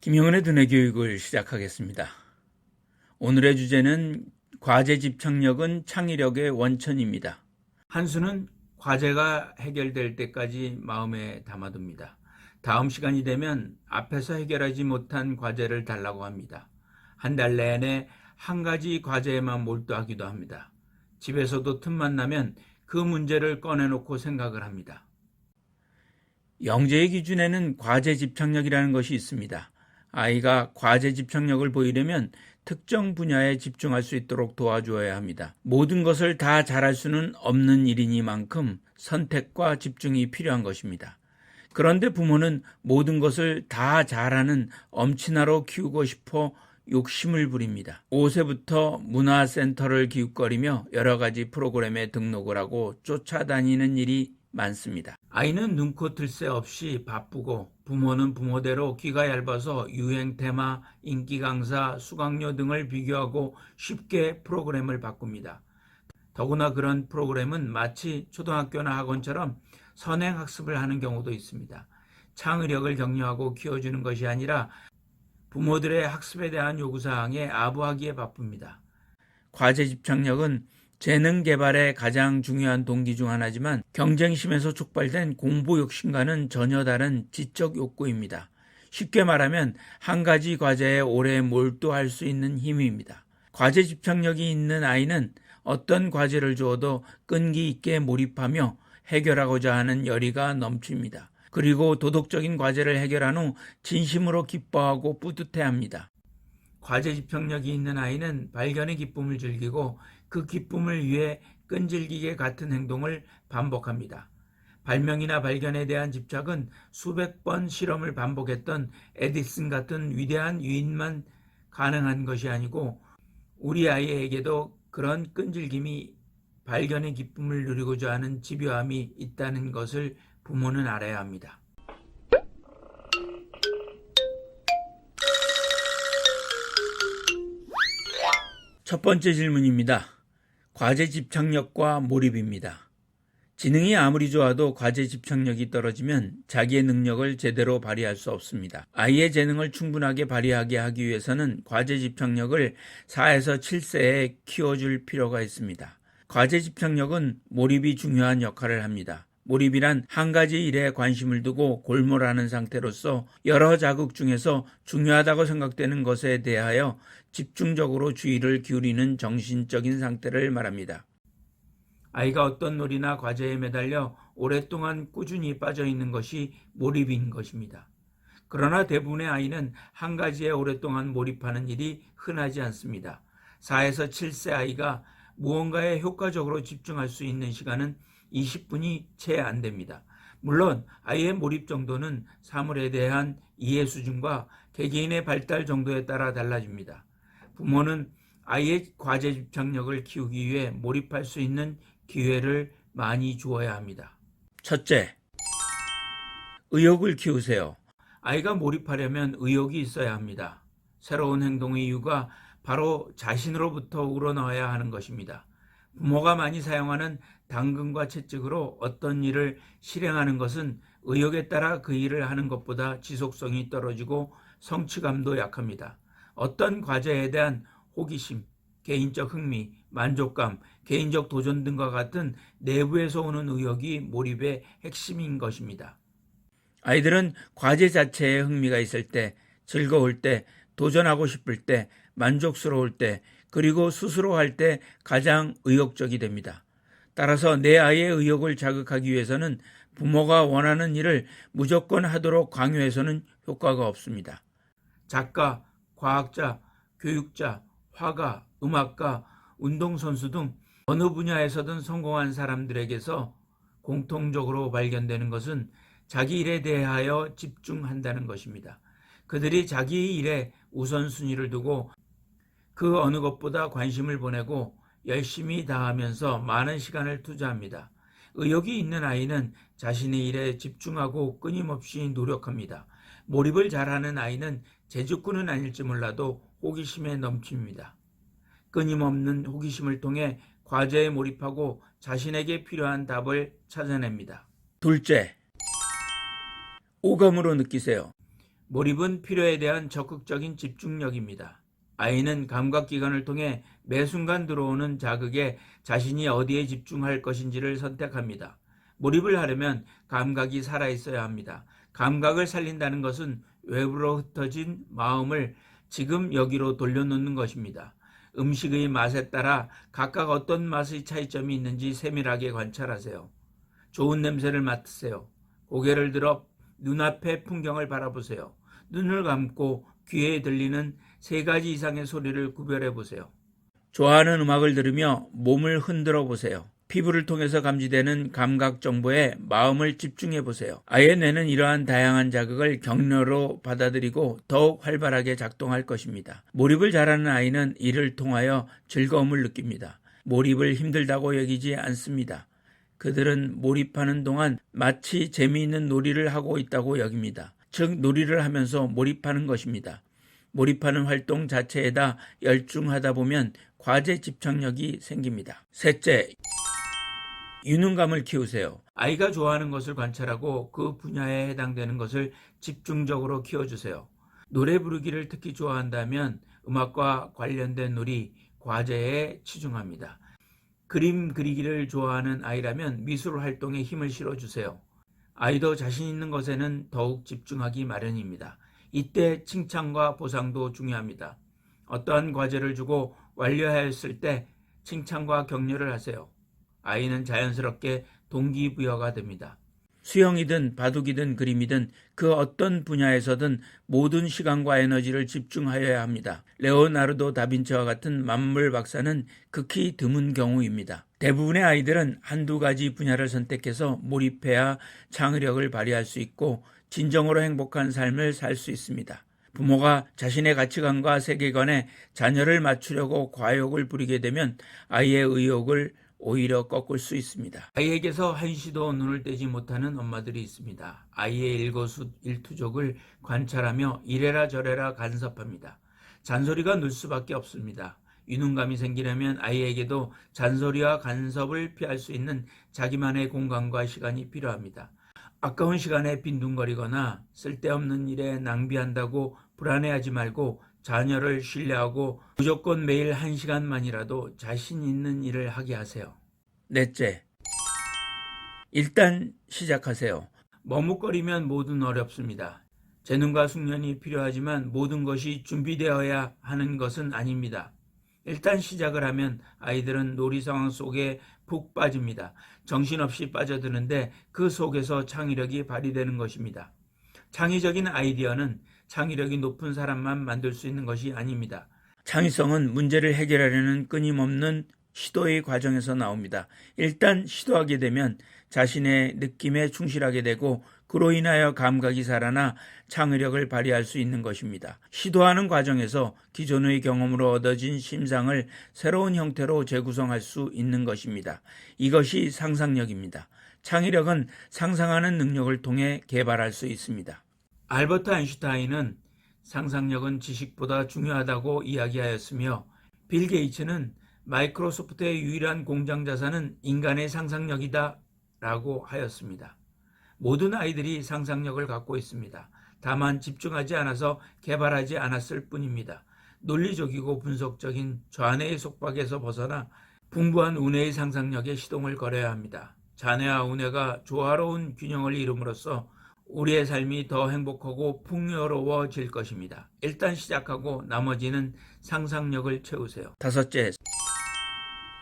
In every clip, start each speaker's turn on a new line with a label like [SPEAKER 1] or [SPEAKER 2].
[SPEAKER 1] 김영은의 두뇌 교육을 시작하겠습니다. 오늘의 주제는 과제 집착력은 창의력의 원천입니다. 한수는 과제가 해결될 때까지 마음에 담아둡니다. 다음 시간이 되면 앞에서 해결하지 못한 과제를 달라고 합니다. 한 달 내내 한 가지 과제에만 몰두하기도 합니다. 집에서도 틈만 나면 그 문제를 꺼내놓고 생각을 합니다. 영재의 기준에는 과제 집착력이라는 것이 있습니다. 아이가 과제 집착력을 보이려면 특정 분야에 집중할 수 있도록 도와주어야 합니다. 모든 것을 다 잘할 수는 없는 일이니만큼 선택과 집중이 필요한 것입니다. 그런데 부모는 모든 것을 다 잘하는 엄친아로 키우고 싶어 욕심을 부립니다. 5세부터 문화센터를 기웃거리며 여러 가지 프로그램에 등록을 하고 쫓아다니는 일이 많습니다. 아이는 눈코 뜰 새 없이 바쁘고 부모는 부모대로 귀가 얇아서 유행 테마, 인기 강사, 수강료 등을 비교하고 쉽게 프로그램을 바꿉니다. 더구나 그런 프로그램은 마치 초등학교나 학원처럼 선행학습을 하는 경우도 있습니다. 창의력을 격려하고 키워주는 것이 아니라 부모들의 학습에 대한 요구사항에 아부하기에 바쁩니다. 과제 집착력은 재능 개발의 가장 중요한 동기 중 하나지만 경쟁심에서 촉발된 공부 욕심과는 전혀 다른 지적 욕구입니다. 쉽게 말하면 한 가지 과제에 오래 몰두할 수 있는 힘입니다. 과제 집착력이 있는 아이는 어떤 과제를 주어도 끈기 있게 몰입하며 해결하고자 하는 열의가 넘칩니다. 그리고 도덕적인 과제를 해결한 후 진심으로 기뻐하고 뿌듯해합니다. 과제 집착력이 있는 아이는 발견의 기쁨을 즐기고 그 기쁨을 위해 끈질기게 같은 행동을 반복합니다. 발명이나 발견에 대한 집착은 수백 번 실험을 반복했던 에디슨 같은 위대한 유인만 가능한 것이 아니고 우리 아이에게도 그런 끈질김이 발견의 기쁨을 누리고자 하는 집요함이 있다는 것을 부모는 알아야 합니다. 첫 번째 질문입니다. 과제 집착력과 몰입입니다. 지능이 아무리 좋아도 과제 집착력이 떨어지면 자기의 능력을 제대로 발휘할 수 없습니다. 아이의 재능을 충분하게 발휘하게 하기 위해서는 과제 집착력을 4에서 7세에 키워줄 필요가 있습니다. 과제 집착력은 몰입이 중요한 역할을 합니다. 몰입이란 한 가지 일에 관심을 두고 골몰하는 상태로서 여러 자극 중에서 중요하다고 생각되는 것에 대하여 집중적으로 주의를 기울이는 정신적인 상태를 말합니다. 아이가 어떤 놀이나 과제에 매달려 오랫동안 꾸준히 빠져 있는 것이 몰입인 것입니다. 그러나 대부분의 아이는 한 가지에 오랫동안 몰입하는 일이 흔하지 않습니다. 4에서 7세 아이가 무언가에 효과적으로 집중할 수 있는 시간은 20분이 채 안 됩니다. 물론 아이의 몰입 정도는 사물에 대한 이해 수준과 개개인의 발달 정도에 따라 달라집니다. 부모는 아이의 과제 집착력을 키우기 위해 몰입할 수 있는 기회를 많이 주어야 합니다. 첫째, 의욕을 키우세요. 아이가 몰입하려면 의욕이 있어야 합니다. 새로운 행동의 이유가 바로 자신으로부터 우러나와야 하는 것입니다. 부모가 많이 사용하는 당근과 채찍으로 어떤 일을 실행하는 것은 의욕에 따라 그 일을 하는 것보다 지속성이 떨어지고 성취감도 약합니다. 어떤 과제에 대한 호기심, 개인적 흥미, 만족감, 개인적 도전 등과 같은 내부에서 오는 의욕이 몰입의 핵심인 것입니다. 아이들은 과제 자체에 흥미가 있을 때, 즐거울 때, 도전하고 싶을 때, 만족스러울 때, 그리고 스스로 할 때 가장 의욕적이 됩니다. 따라서 내 아이의 의욕을 자극하기 위해서는 부모가 원하는 일을 무조건 하도록 강요해서는 효과가 없습니다. 작가, 과학자, 교육자, 화가, 음악가, 운동선수 등 어느 분야에서든 성공한 사람들에게서 공통적으로 발견되는 것은 자기 일에 대하여 집중한다는 것입니다. 그들이 자기 일에 우선순위를 두고 그 어느 것보다 관심을 보내고 열심히 다하면서 많은 시간을 투자합니다. 의욕이 있는 아이는 자신의 일에 집중하고 끊임없이 노력합니다. 몰입을 잘하는 아이는 재주꾼은 아닐지 몰라도 호기심에 넘칩니다. 끊임없는 호기심을 통해 과제에 몰입하고 자신에게 필요한 답을 찾아냅니다. 둘째, 오감으로 느끼세요. 몰입은 필요에 대한 적극적인 집중력입니다. 아이는 감각기관을 통해 매 순간 들어오는 자극에 자신이 어디에 집중할 것인지를 선택합니다. 몰입을 하려면 감각이 살아있어야 합니다. 감각을 살린다는 것은 외부로 흩어진 마음을 지금 여기로 돌려놓는 것입니다. 음식의 맛에 따라 각각 어떤 맛의 차이점이 있는지 세밀하게 관찰하세요. 좋은 냄새를 맡으세요. 고개를 들어 눈앞의 풍경을 바라보세요. 눈을 감고 귀에 들리는 3가지 이상의 소리를 구별해 보세요. 좋아하는 음악을 들으며 몸을 흔들어 보세요. 피부를 통해서 감지되는 감각 정보에 마음을 집중해 보세요. 아이의 뇌는 이러한 다양한 자극을 격려로 받아들이고 더욱 활발하게 작동할 것입니다. 몰입을 잘하는 아이는 이를 통하여 즐거움을 느낍니다. 몰입을 힘들다고 여기지 않습니다. 그들은 몰입하는 동안 마치 재미있는 놀이를 하고 있다고 여깁니다. 즉 놀이를 하면서 몰입하는 것입니다. 몰입하는 활동 자체에다 열중하다 보면 과제 집착력이 생깁니다. 셋째, 유능감을 키우세요. 아이가 좋아하는 것을 관찰하고 그 분야에 해당되는 것을 집중적으로 키워주세요. 노래 부르기를 특히 좋아한다면 음악과 관련된 놀이, 과제에 치중합니다. 그림 그리기를 좋아하는 아이라면 미술 활동에 힘을 실어주세요. 아이도 자신 있는 것에는 더욱 집중하기 마련입니다. 이때 칭찬과 보상도 중요합니다. 어떠한 과제를 주고 완료하였을 때 칭찬과 격려를 하세요. 아이는 자연스럽게 동기부여가 됩니다. 수영이든 바둑이든 그림이든 그 어떤 분야에서든 모든 시간과 에너지를 집중하여야 합니다. 레오나르도 다빈치와 같은 만물 박사는 극히 드문 경우입니다. 대부분의 아이들은 한두 가지 분야를 선택해서 몰입해야 창의력을 발휘할 수 있고 진정으로 행복한 삶을 살 수 있습니다. 부모가 자신의 가치관과 세계관에 자녀를 맞추려고 과욕을 부리게 되면 아이의 의욕을 오히려 꺾을 수 있습니다. 아이에게서 한시도 눈을 떼지 못하는 엄마들이 있습니다. 아이의 일거수일투족을 관찰하며 이래라 저래라 간섭합니다. 잔소리가 늘 수밖에 없습니다. 유능감이 생기려면 아이에게도 잔소리와 간섭을 피할 수 있는 자기만의 공간과 시간이 필요합니다. 아까운 시간에 빈둥거리거나 쓸데없는 일에 낭비한다고 불안해하지 말고 자녀를 신뢰하고 무조건 매일 1시간만이라도 자신 있는 일을 하게 하세요. 넷째, 일단 시작하세요. 머뭇거리면 뭐든 어렵습니다. 재능과 숙련이 필요하지만 모든 것이 준비되어야 하는 것은 아닙니다. 일단 시작을 하면 아이들은 놀이 상황 속에 푹 빠집니다. 정신없이 빠져드는데 그 속에서 창의력이 발휘되는 것입니다. 창의적인 아이디어는 창의력이 높은 사람만 만들 수 있는 것이 아닙니다. 창의성은 문제를 해결하려는 끊임없는 시도의 과정에서 나옵니다. 일단 시도하게 되면 자신의 느낌에 충실하게 되고 그로 인하여 감각이 살아나 창의력을 발휘할 수 있는 것입니다. 시도하는 과정에서 기존의 경험으로 얻어진 심상을 새로운 형태로 재구성할 수 있는 것입니다. 이것이 상상력입니다. 창의력은 상상하는 능력을 통해 개발할 수 있습니다. 알버트 아인슈타인은 상상력은 지식보다 중요하다고 이야기하였으며 빌 게이츠는 마이크로소프트의 유일한 공장 자산은 인간의 상상력이다 라고 하였습니다. 모든 아이들이 상상력을 갖고 있습니다. 다만 집중하지 않아서 개발하지 않았을 뿐입니다. 논리적이고 분석적인 좌뇌의 속박에서 벗어나 풍부한 우뇌의 상상력에 시동을 걸어야 합니다. 좌뇌와 우뇌가 조화로운 균형을 이룸으로써 우리의 삶이 더 행복하고 풍요로워질 것입니다. 일단 시작하고 나머지는 상상력을 채우세요. 다섯째,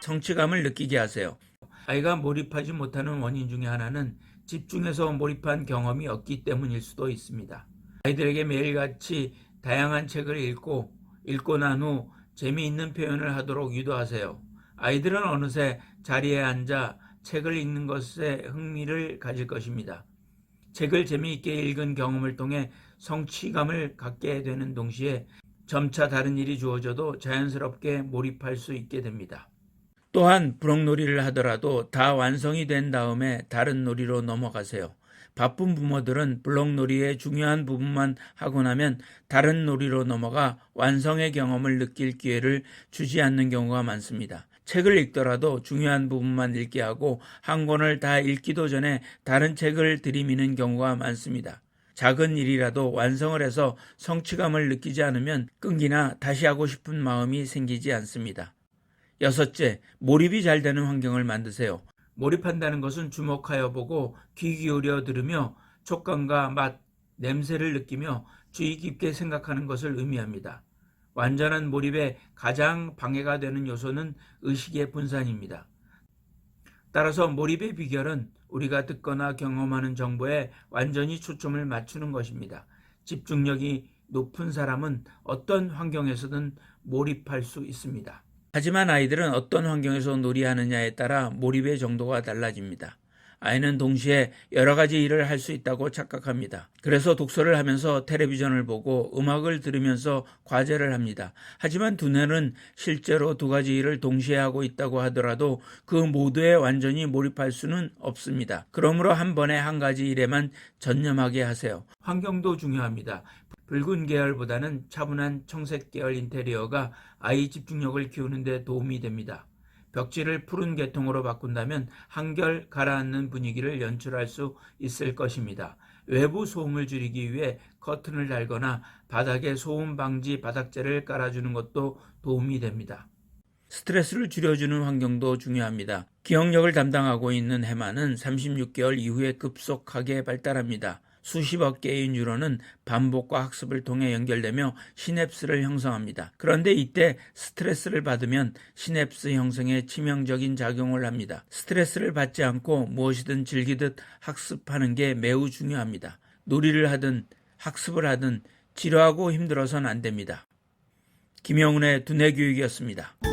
[SPEAKER 1] 성취감을 느끼게 하세요. 아이가 몰입하지 못하는 원인 중에 하나는 집중해서 몰입한 경험이 없기 때문일 수도 있습니다. 아이들에게 매일같이 다양한 책을 읽고 난 후 재미있는 표현을 하도록 유도하세요. 아이들은 어느새 자리에 앉아 책을 읽는 것에 흥미를 가질 것입니다. 책을 재미있게 읽은 경험을 통해 성취감을 갖게 되는 동시에 점차 다른 일이 주어져도 자연스럽게 몰입할 수 있게 됩니다. 또한 블록놀이를 하더라도 다 완성이 된 다음에 다른 놀이로 넘어가세요. 바쁜 부모들은 블록놀이의 중요한 부분만 하고 나면 다른 놀이로 넘어가 완성의 경험을 느낄 기회를 주지 않는 경우가 많습니다. 책을 읽더라도 중요한 부분만 읽게 하고 한 권을 다 읽기도 전에 다른 책을 들이미는 경우가 많습니다. 작은 일이라도 완성을 해서 성취감을 느끼지 않으면 끈기나 다시 하고 싶은 마음이 생기지 않습니다. 여섯째, 몰입이 잘 되는 환경을 만드세요. 몰입한다는 것은 주목하여 보고 귀 기울여 들으며 촉감과 맛, 냄새를 느끼며 주의 깊게 생각하는 것을 의미합니다. 완전한 몰입에 가장 방해가 되는 요소는 의식의 분산입니다. 따라서 몰입의 비결은 우리가 듣거나 경험하는 정보에 완전히 초점을 맞추는 것입니다. 집중력이 높은 사람은 어떤 환경에서든 몰입할 수 있습니다. 하지만 아이들은 어떤 환경에서 놀이하느냐에 따라 몰입의 정도가 달라집니다. 아이는 동시에 여러 가지 일을 할 수 있다고 착각합니다. 그래서 독서를 하면서 텔레비전을 보고 음악을 들으면서 과제를 합니다. 하지만 두뇌는 실제로 두 가지 일을 동시에 하고 있다고 하더라도 그 모두에 완전히 몰입할 수는 없습니다. 그러므로 한 번에 한 가지 일에만 전념하게 하세요. 환경도 중요합니다. 붉은 계열보다는 차분한 청색 계열 인테리어가 아이 집중력을 키우는 데 도움이 됩니다. 벽지를 푸른 계통으로 바꾼다면 한결 가라앉는 분위기를 연출할 수 있을 것입니다. 외부 소음을 줄이기 위해 커튼을 달거나 바닥에 소음 방지 바닥재를 깔아주는 것도 도움이 됩니다. 스트레스를 줄여주는 환경도 중요합니다. 기억력을 담당하고 있는 해마는 36개월 이후에 급속하게 발달합니다. 수십억 개의 뉴런은 반복과 학습을 통해 연결되며 시냅스를 형성합니다. 그런데 이때 스트레스를 받으면 시냅스 형성에 치명적인 작용을 합니다. 스트레스를 받지 않고 무엇이든 즐기듯 학습하는 게 매우 중요합니다. 놀이를 하든 학습을 하든 지루하고 힘들어서는 안 됩니다. 김영훈의 두뇌교육이었습니다.